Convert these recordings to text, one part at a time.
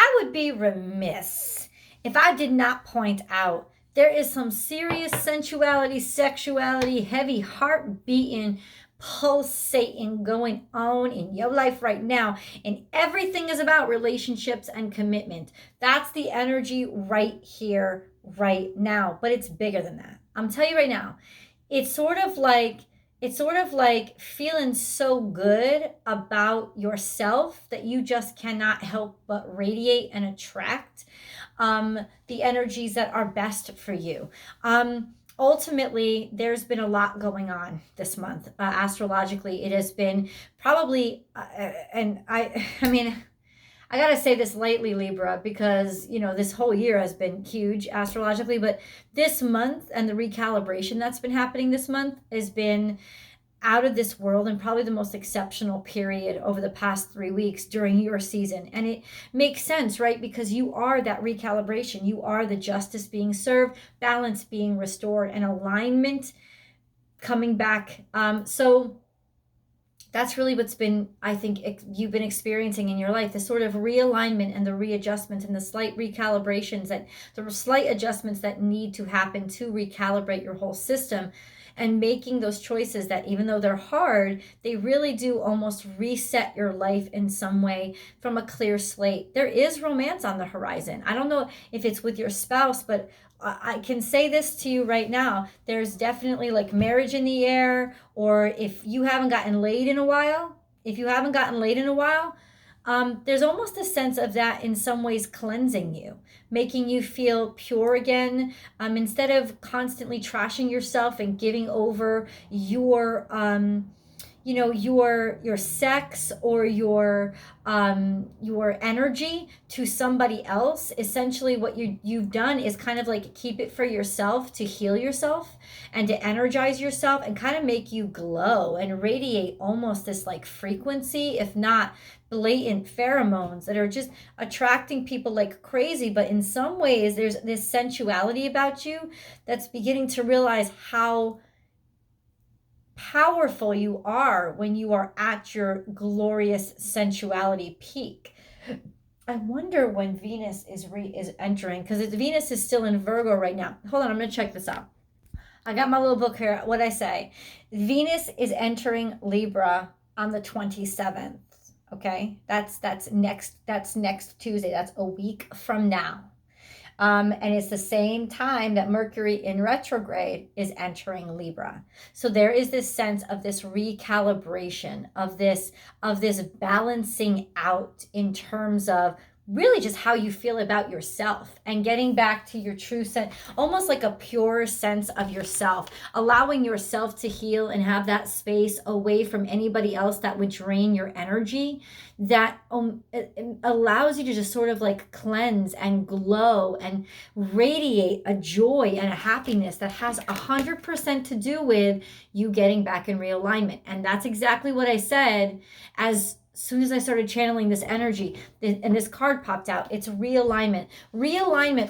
I would be remiss if I did not point out there is some serious sensuality, sexuality, heavy heart beating, pulsating going on in your life right now. And everything is about relationships and commitment. That's the energy right here, right now. But it's bigger than that. I'm telling you right now, it's sort of like feeling so good about yourself that you just cannot help but radiate and attract the energies that are best for you. Ultimately, there's been a lot going on this month. Astrologically, it has been probably, and I mean, I gotta say this lightly, Libra, because this whole year has been huge astrologically, but this month and the recalibration that's been happening this month has been out of this world and probably the most exceptional period over the past 3 weeks during your season. And it makes sense, right? Because you are that recalibration. You are the justice being served, balance being restored, and alignment coming back. So that's really what's been, I think, you've been experiencing in your life, the sort of realignment and the readjustment and the slight recalibrations, the slight adjustments that need to happen to recalibrate your whole system, and making those choices that, even though they're hard, they really do almost reset your life in some way from a clear slate. There is romance on the horizon. I don't know if it's with your spouse, but I can say this to you right now. There's definitely like marriage in the air, or if you haven't gotten laid in a while, there's almost a sense of that in some ways cleansing you, making you feel pure again. Instead of constantly trashing yourself and giving over your your sex or your energy to somebody else. Essentially what you've done is kind of like keep it for yourself, to heal yourself and to energize yourself and kind of make you glow and radiate almost this like frequency, if not blatant pheromones that are just attracting people like crazy. But in some ways there's this sensuality about you that's beginning to realize how powerful you are when you are at your glorious sensuality peak. I wonder when Venus is entering, because Venus is still in Virgo right now. Hold on, I'm going to check this out. I got my little book here. What'd I say? Venus is entering Libra on the 27th. Okay, that's next Tuesday. That's a week from now. And it's the same time that Mercury in retrograde is entering Libra. So there is this sense of this recalibration, of this balancing out in terms of really just how you feel about yourself and getting back to your true sense, almost like a pure sense of yourself, allowing yourself to heal and have that space away from anybody else that would drain your energy, that it allows you to just sort of like cleanse and glow and radiate a joy and a happiness that has 100% to do with you getting back in realignment. And that's exactly what I said as soon as I started channeling this energy, and this card popped out. It's realignment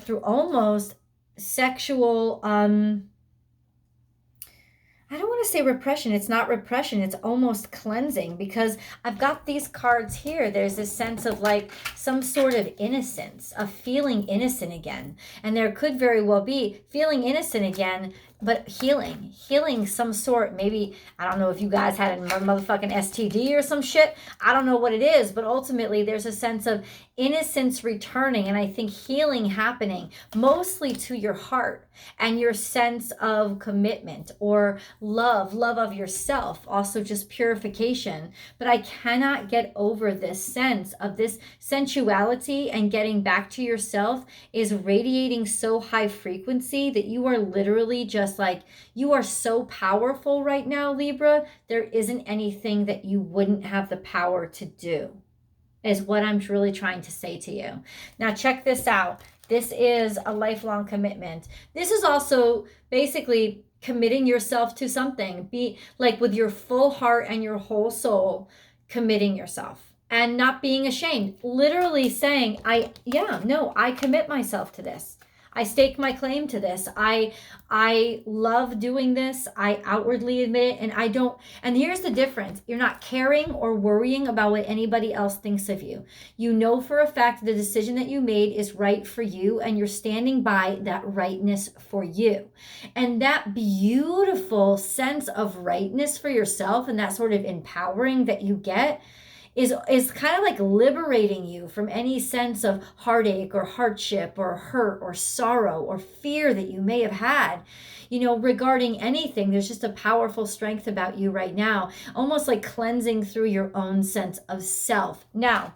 through almost sexual, I don't want to say repression. It's not repression. It's almost cleansing, because I've got these cards here. There's this sense of like some sort of innocence, of feeling innocent again. And there could very well be feeling innocent again, but healing some sort. Maybe, I don't know if you guys had a motherfucking STD or some shit. I don't know what it is, but ultimately there's a sense of innocence returning, and I think healing happening mostly to your heart and your sense of commitment or love of yourself, also just purification. But I cannot get over this sense of this sensuality, and getting back to yourself is radiating so high frequency that you are literally just like, you are so powerful right now, Libra. There isn't anything that you wouldn't have the power to do, is what I'm really trying to say to you. Now check this out. This is a lifelong commitment. This is also basically committing yourself to something. Be like with your full heart and your whole soul, committing yourself and not being ashamed. Literally saying, I commit myself to this. I stake my claim to this. I love doing this. I outwardly admit it, and I don't. And here's the difference. You're not caring or worrying about what anybody else thinks of you. You know for a fact the decision that you made is right for you, and you're standing by that rightness for you. And that beautiful sense of rightness for yourself and that sort of empowering that you get is kind of like liberating you from any sense of heartache or hardship or hurt or sorrow or fear that you may have had, regarding anything. There's just a powerful strength about you right now, almost like cleansing through your own sense of self. Now,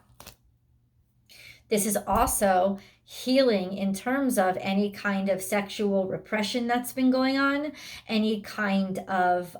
this is also healing in terms of any kind of sexual repression that's been going on, any kind of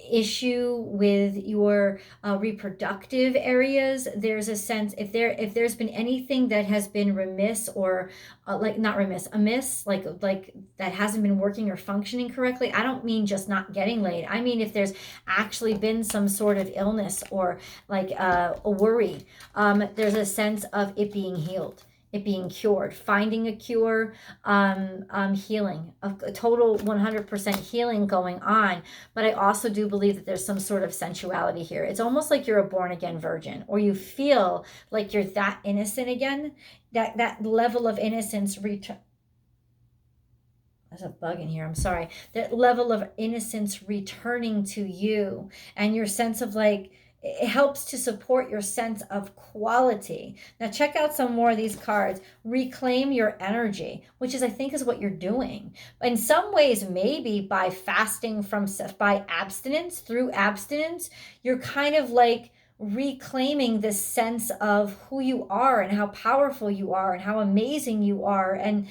issue with your reproductive areas. There's a sense, if there's been anything that has been remiss or amiss, like that hasn't been working or functioning correctly. I don't mean just not getting laid. I mean if there's actually been some sort of illness or like a worry, there's a sense of it being healed, it being cured, finding a cure, healing, a total 100% healing going on. But I also do believe that there's some sort of sensuality here. It's almost like you're a born again virgin, or you feel like you're that innocent again, that level of innocence return. There's a bug in here, I'm sorry. That level of innocence returning to you, and your sense of like, it helps to support your sense of quality. Now check out some more of these cards. Reclaim your energy, which I think is what you're doing. In some ways, maybe by fasting by abstinence, through abstinence, you're kind of like reclaiming this sense of who you are and how powerful you are and how amazing you are. And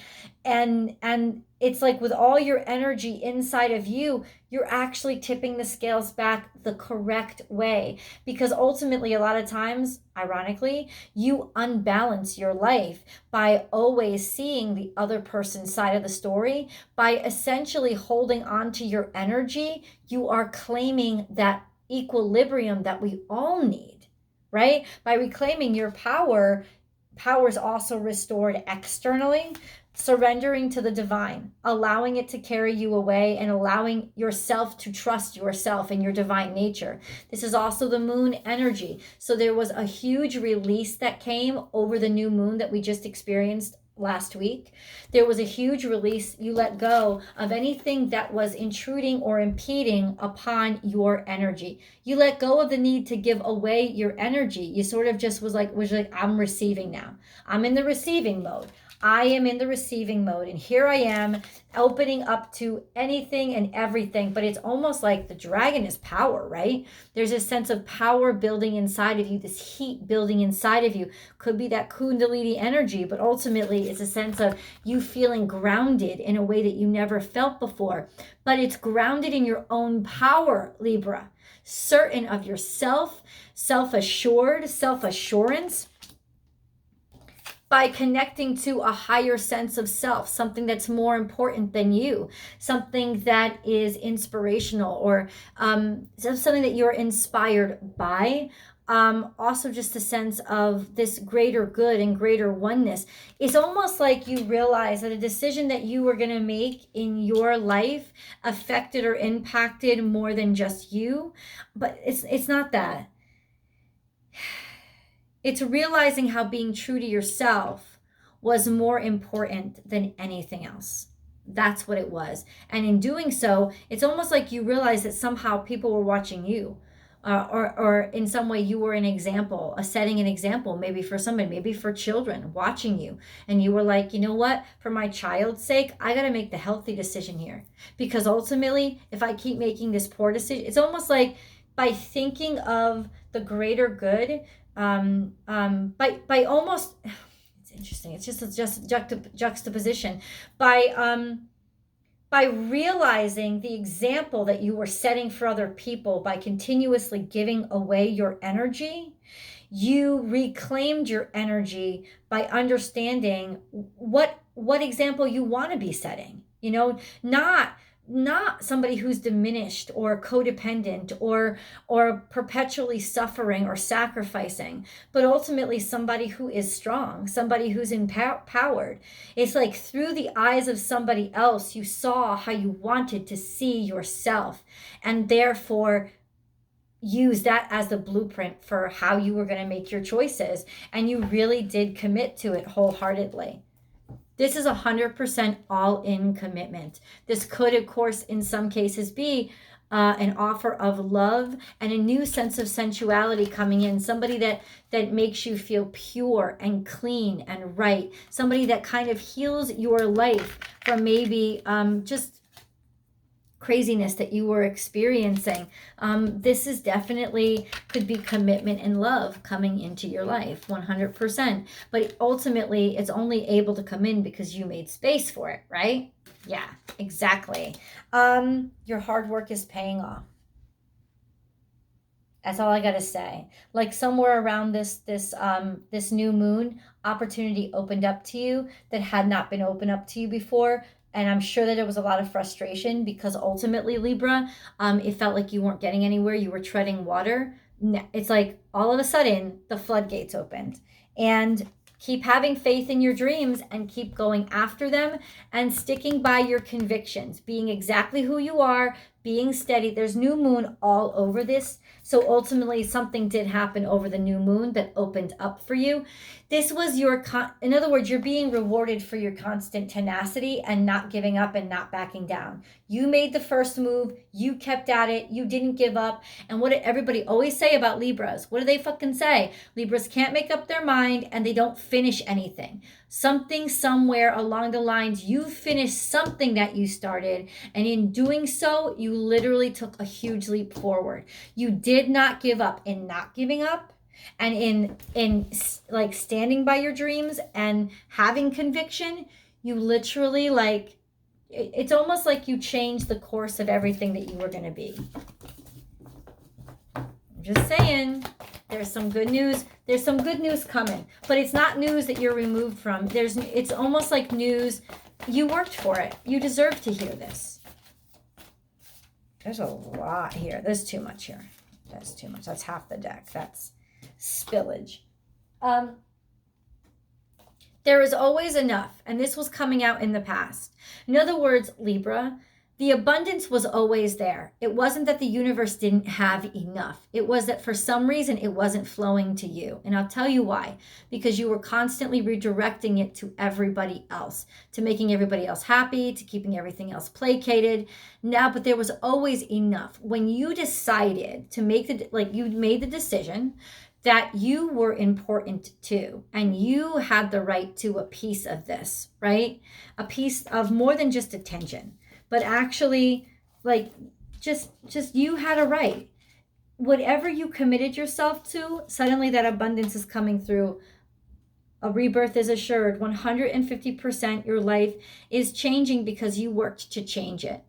it's like with all your energy inside of you, you're actually tipping the scales back the correct way. Because ultimately, a lot of times, ironically, you unbalance your life by always seeing the other person's side of the story. By essentially holding on to your energy, you are claiming that equilibrium that we all need, right? By reclaiming your power is also restored externally. Surrendering to the divine, allowing it to carry you away, and allowing yourself to trust yourself and your divine nature. This is also the moon energy. So there was a huge release that came over the new moon that we just experienced last week. There was a huge release. You let go of anything that was intruding or impeding upon your energy. You let go of the need to give away your energy. You sort of just was like, I'm receiving now. I'm in the receiving mode. I am in the receiving mode, and here I am opening up to anything and everything. But it's almost like the dragon is power, right? There's a sense of power building inside of you, this heat building inside of you. Could be that kundalini energy, but ultimately it's a sense of you feeling grounded in a way that you never felt before. But it's grounded in your own power, Libra. Certain of yourself, self-assured, self-assurance, by connecting to a higher sense of self, something that's more important than you, something that is inspirational, or something that you're inspired by. Also just a sense of this greater good and greater oneness. It's almost like you realize that a decision that you were going to make in your life affected or impacted more than just you. But it's not that. It's realizing how being true to yourself was more important than anything else. That's what it was. And in doing so, it's almost like you realize that somehow people were watching you, or in some way you were an example, setting an example, maybe for somebody, maybe for children watching you. And you were like, you know what? For my child's sake, I got to make the healthy decision here. Because ultimately, if I keep making this poor decision, it's almost like by thinking of the greater good, by almost, it's interesting. It's just a juxtaposition by realizing the example that you were setting for other people by continuously giving away your energy. You reclaimed your energy by understanding what example you want to be setting. Not not somebody who's diminished or codependent or perpetually suffering or sacrificing, but ultimately somebody who is strong, somebody who's empowered. It's like through the eyes of somebody else, you saw how you wanted to see yourself, and therefore use that as the blueprint for how you were going to make your choices, and you really did commit to it wholeheartedly. This is 100% all-in commitment. This could, of course, in some cases be an offer of love and a new sense of sensuality coming in. Somebody that makes you feel pure and clean and right. Somebody that kind of heals your life from maybe just craziness that you were experiencing. This is definitely could be commitment and love coming into your life, 100%. But ultimately, it's only able to come in because you made space for it, right? Yeah, exactly. Your hard work is paying off. That's all I gotta say. Like somewhere around this new moon, opportunity opened up to you that had not been opened up to you before. And I'm sure that there was a lot of frustration because ultimately, Libra, it felt like you weren't getting anywhere. You were treading water. It's like all of a sudden the floodgates opened. And keep having faith in your dreams and keep going after them and sticking by your convictions, being exactly who you are, being steady. There's new moon all over this. So ultimately something did happen over the new moon that opened up for you. This was in other words, you're being rewarded for your constant tenacity and not giving up and not backing down. You made the first move. You kept at it. You didn't give up. And what did everybody always say about Libras? What do they fucking say? Libras can't make up their mind and they don't finish anything. Something somewhere along the lines, you finished something that you started. And in doing so, you literally took a huge leap forward. You did not give up. In not giving up, and in like standing by your dreams and having conviction, you literally like it's almost like you changed the course of everything that you were going to be. I'm just saying, there's some good news. There's some good news coming, but it's not news that you're removed from. It's almost like news you worked for it. You deserve to hear this. There's a lot here. There's too much here. That's too much. That's half the deck. That's spillage. There is always enough, and this was coming out in the past. In other words, Libra, the abundance was always there. It wasn't that the universe didn't have enough. It was that for some reason it wasn't flowing to you. And I'll tell you why. Because you were constantly redirecting it to everybody else, to making everybody else happy, to keeping everything else placated. Now, but there was always enough. When you decided to you made the decision that you were important too, and you had the right to a piece of this, right? A piece of more than just attention, but actually like just you had a right. Whatever you committed yourself to, suddenly that abundance is coming through. A rebirth is assured. 150% your life is changing because you worked to change it.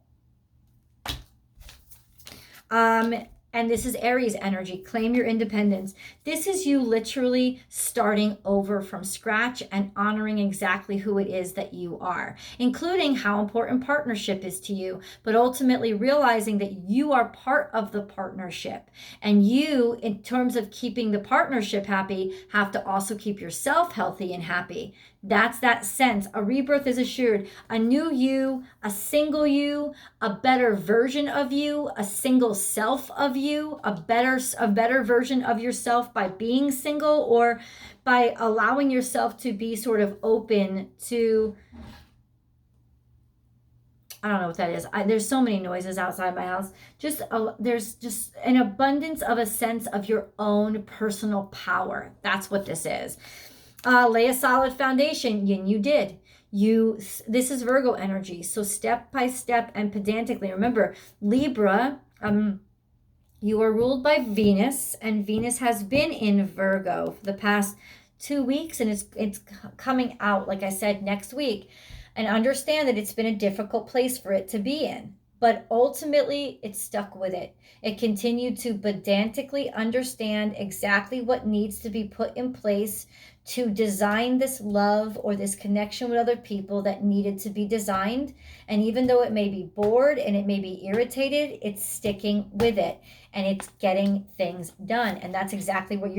And this is Aries energy. Claim your independence. This is you literally starting over from scratch and honoring exactly who it is that you are, including how important partnership is to you, but ultimately realizing that you are part of the partnership. And you, in terms of keeping the partnership happy, have to also keep yourself healthy and happy. That's that sense. A rebirth is assured. A new you, a single you, a better version of you, a single self of you, a better version of yourself by being single or by allowing yourself to be sort of open to, I don't know what that is. There's so many noises outside my house. There's just an abundance of a sense of your own personal power. That's what this is. Lay a solid foundation, and you did. This is Virgo energy. So step by step and pedantically. Remember, Libra, you are ruled by Venus, and Venus has been in Virgo for the past 2 weeks, and it's coming out, like I said, next week. And understand that it's been a difficult place for it to be in. But ultimately, it stuck with it. It continued to pedantically understand exactly what needs to be put in place to design this love or this connection with other people that needed to be designed. And even though it may be bored and it may be irritated, it's sticking with it and it's getting things done. And that's exactly what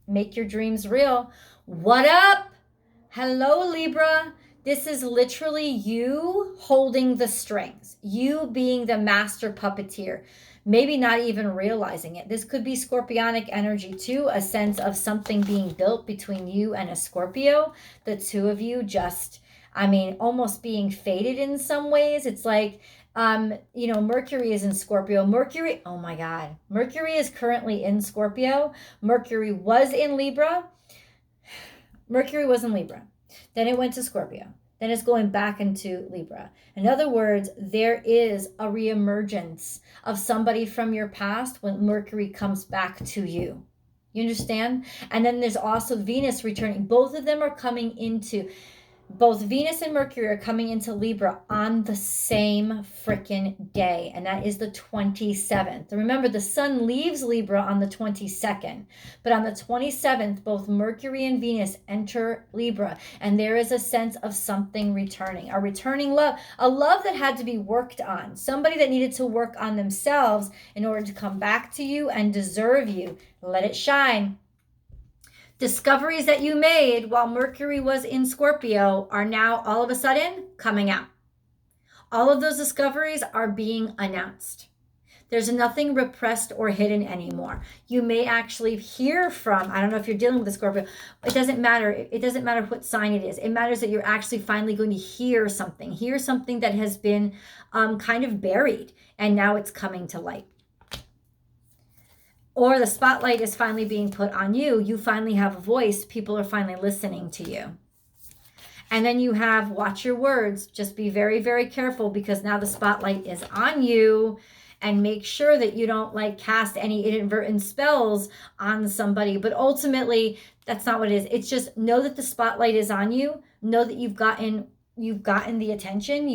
make your dreams real. What up? Hello, Libra. This is literally you holding the strings, you being the master puppeteer, maybe not even realizing it. This could be Scorpionic energy too, a sense of something being built between you and a Scorpio. The two of you just, almost being fated in some ways. It's like, Mercury is in Scorpio. Mercury, oh my God. Mercury is currently in Scorpio. Mercury was in Libra. Then it went to Scorpio. Then it's going back into Libra. In other words, there is a reemergence of somebody from your past when Mercury comes back to you. You understand? And then there's also Venus returning. Both Venus and Mercury are coming into Libra on the same freaking day, and that is the 27th. And remember, the sun leaves Libra on the 22nd, but on the 27th, both Mercury and Venus enter Libra, and there is a sense of something returning, a returning love, a love that had to be worked on, somebody that needed to work on themselves in order to come back to you and deserve you. Let it shine. Discoveries that you made while Mercury was in Scorpio are now all of a sudden coming out. All of those discoveries are being announced. There's nothing repressed or hidden anymore. You may actually hear from, I don't know if you're dealing with a Scorpio, it doesn't matter. It doesn't matter what sign it is. It matters that you're actually finally going to hear something that has been kind of buried, and now it's coming to light. Or the spotlight is finally being put on you. You finally have a voice. People are finally listening to you. And then you have, watch your words. Just be very, very careful, because now the spotlight is on you. And make sure that you don't cast any inadvertent spells on somebody. But ultimately, that's not what it is. It's just know that the spotlight is on you. Know that you've gotten the attention,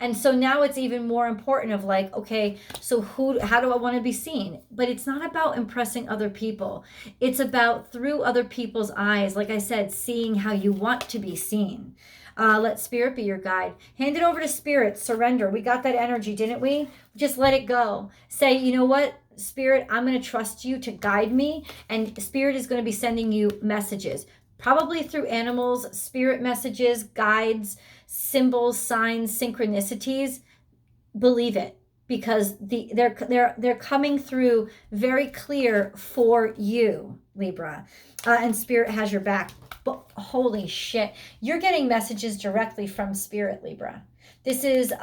and so now it's even more important of okay, so how do I want to be seen? But it's not about impressing other people. It's about, through other people's eyes, like I said, seeing how you want to be seen. Let Spirit be your guide. Hand it over to Spirit. Surrender. We got that energy, didn't we? Just let it go. Say, you know what, Spirit, I'm going to trust you to guide me, and Spirit is going to be sending you messages. Probably through animals, spirit messages, guides, symbols, signs, synchronicities. Believe it, because they're coming through very clear for you, Libra. And Spirit has your back. But holy shit, you're getting messages directly from Spirit, Libra. This is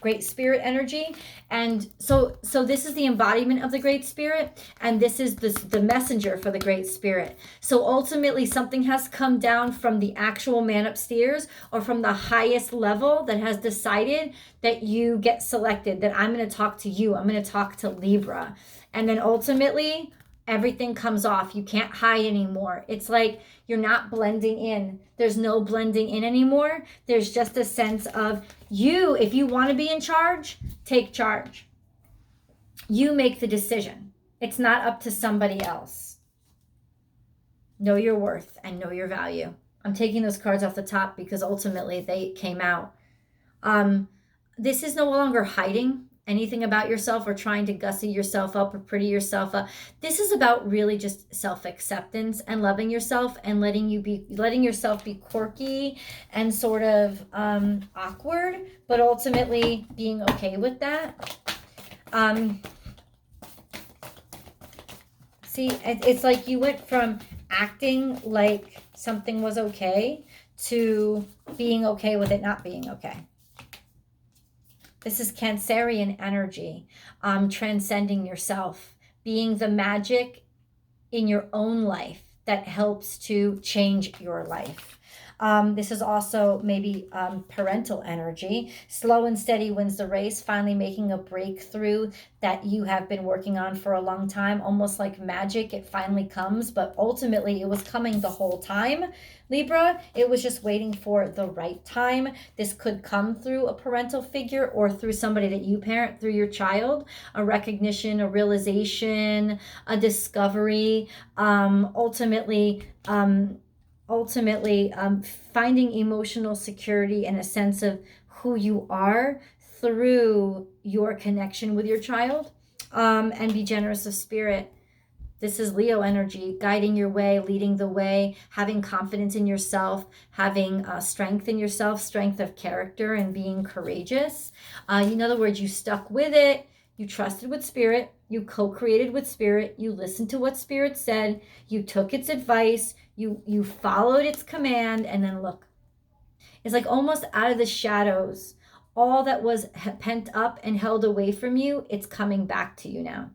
Great Spirit energy, and so this is the embodiment of the Great Spirit, and this is the messenger for the Great Spirit. So ultimately, something has come down from the actual man upstairs, or from the highest level, that has decided that you get selected. That I'm going to talk to you. I'm going to talk to Libra, and then ultimately, everything comes off. You can't hide anymore. It's like you're not blending in. There's no blending in anymore. There's just a sense of you, if you want to be in charge, take charge. You make the decision. It's not up to somebody else. Know your worth and know your value. I'm taking those cards off the top because ultimately they came out. This is no longer hiding anything about yourself or trying to gussy yourself up or pretty yourself up. This is about really just self-acceptance and loving yourself and letting yourself be quirky and sort of awkward, but ultimately being okay with that. See, it's like you went from acting like something was okay to being okay with it not being okay. This is Cancerian energy, transcending yourself, being the magic in your own life that helps to change your life. This is also maybe parental energy. Slow and steady wins the race, finally making a breakthrough that you have been working on for a long time. Almost like magic, it finally comes, but ultimately it was coming the whole time. Libra, it was just waiting for the right time. This could come through a parental figure or through somebody that you parent, through your child, a recognition, a realization, a discovery, ultimately finding emotional security and a sense of who you are through your connection with your child, and be generous of spirit. This is Leo energy, guiding your way, leading the way, having confidence in yourself, having strength in yourself, strength of character, and being courageous. In other words, you stuck with it. You trusted with spirit. You co-created with spirit. You listened to what spirit said. You took its advice. You followed its command. And then look, it's like almost out of the shadows. All that was pent up and held away from you, it's coming back to you now.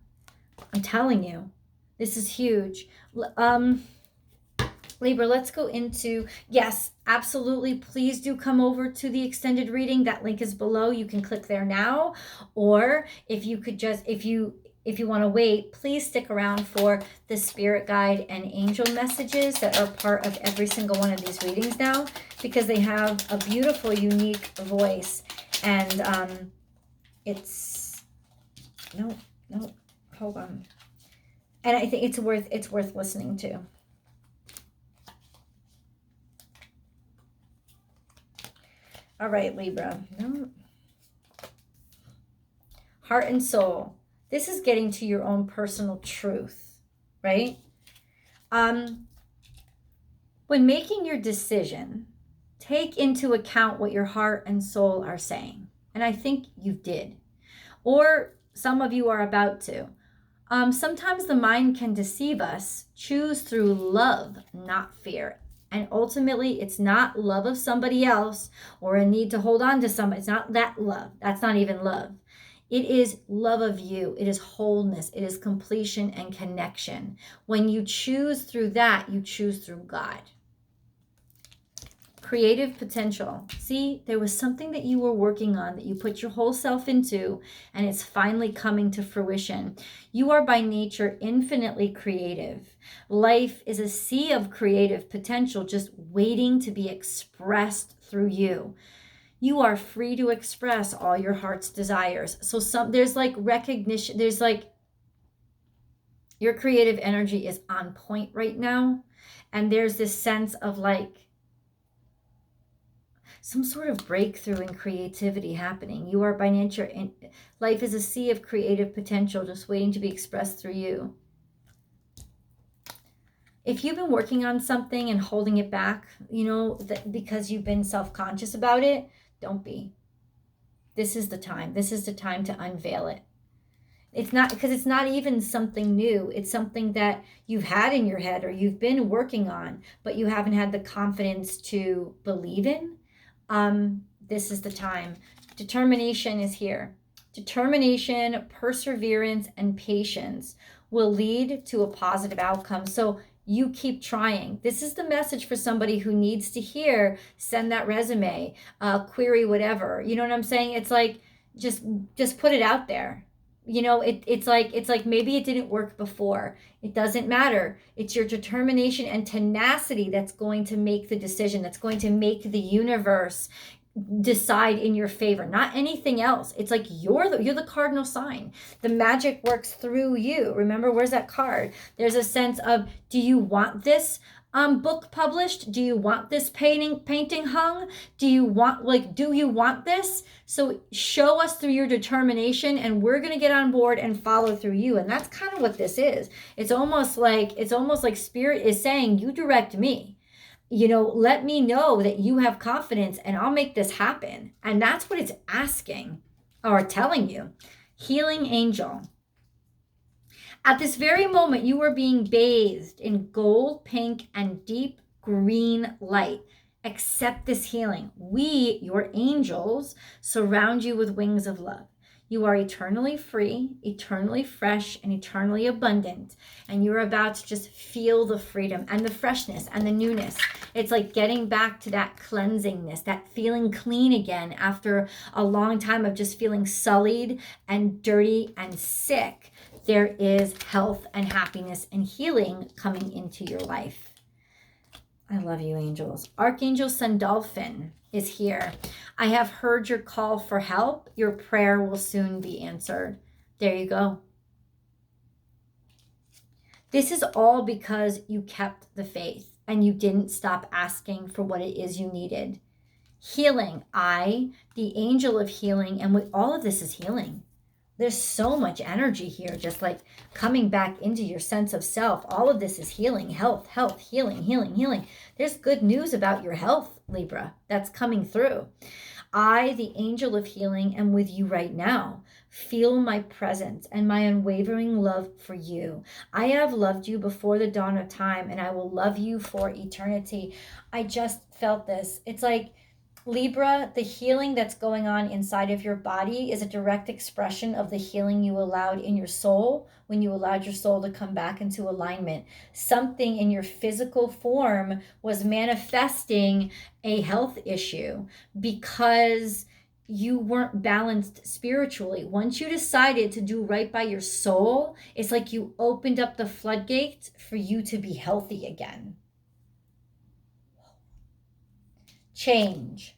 I'm telling you. This is huge. Libra, let's go into, yes, absolutely. Please do come over to the extended reading. That link is below. You can click there now. Or if you could just, if you want to wait, please stick around for the spirit guide and angel messages that are part of every single one of these readings now, because they have a beautiful, unique voice. And it's, no, hold on. And I think it's worth listening to. All right, Libra. Heart and soul. This is getting to your own personal truth, right? When making your decision, take into account what your heart and soul are saying. And I think you did. Or some of you are about to. Sometimes the mind can deceive us. Choose through love, not fear. And ultimately, it's not love of somebody else or a need to hold on to somebody. It's not that love. That's not even love. It is love of you. It is wholeness. It is completion and connection. When you choose through that, you choose through God. Creative potential. See, there was something that you were working on that you put your whole self into, and it's finally coming to fruition. You are by nature infinitely creative. Life is a sea of creative potential just waiting to be expressed through you. You are free to express all your heart's desires. So there's like recognition, there's like your creative energy is on point right now. And there's this sense of like some sort of breakthrough in creativity happening. You are by nature, life is a sea of creative potential just waiting to be expressed through you. If you've been working on something and holding it back, because you've been self-conscious about it, don't be. This is the time. This is the time to unveil it. It's not, because it's not even something new. It's something that you've had in your head or you've been working on, but you haven't had the confidence to believe in. This is the time. Determination is here. Determination, perseverance, and patience will lead to a positive outcome. So you keep trying. This is the message for somebody who needs to hear, send that resume, query whatever. You know what I'm saying? It's like, just put it out there. It's like maybe it didn't work before. It doesn't matter. It's your determination and tenacity that's going to make the decision, that's going to make the universe decide in your favor, not anything else. It's like you're the cardinal sign. The magic works through you. Remember, where's that card? There's a sense of, do you want this book published? Do you want this painting hung? Do you want this? So show us through your determination, and we're going to get on board and follow through you. And that's kind of what this is. It's almost like spirit is saying, you direct me. Let me know that you have confidence and I'll make this happen. And that's what it's asking or telling you. Healing angel. At this very moment, you are being bathed in gold, pink, and deep green light. Accept this healing. We, your angels, surround you with wings of love. You are eternally free, eternally fresh, and eternally abundant. And you're about to just feel the freedom and the freshness and the newness. It's like getting back to that cleansingness, that feeling clean again after a long time of just feeling sullied and dirty and sick. There is health and happiness and healing coming into your life. I love you, angels. Archangel Sandalphon is here. I have heard your call for help. Your prayer will soon be answered. There you go. This is all because you kept the faith and you didn't stop asking for what it is you needed. Healing. I, the angel of healing, and with all of this is healing. There's so much energy here, just like coming back into your sense of self. All of this is healing, health, healing, healing, healing. There's good news about your health, Libra, that's coming through. I, the angel of healing, am with you right now. Feel my presence and my unwavering love for you. I have loved you before the dawn of time, and I will love you for eternity. I just felt this. It's like, Libra, the healing that's going on inside of your body is a direct expression of the healing you allowed in your soul when you allowed your soul to come back into alignment. Something in your physical form was manifesting a health issue because you weren't balanced spiritually. Once you decided to do right by your soul, it's like you opened up the floodgates for you to be healthy again. Change.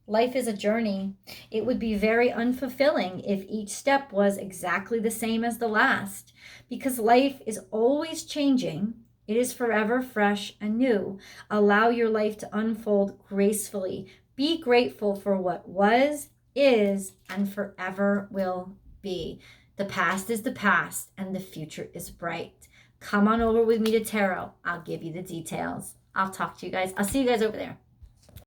Life is a journey. It would be very unfulfilling if each step was exactly the same as the last, because life is always changing. It is forever fresh and new. Allow your life to unfold gracefully. Be grateful for what was, is, and forever will be. The past is the past, and the future is bright. Come on over with me to tarot. I'll give you the details. I'll talk to you guys. I'll see you guys over there.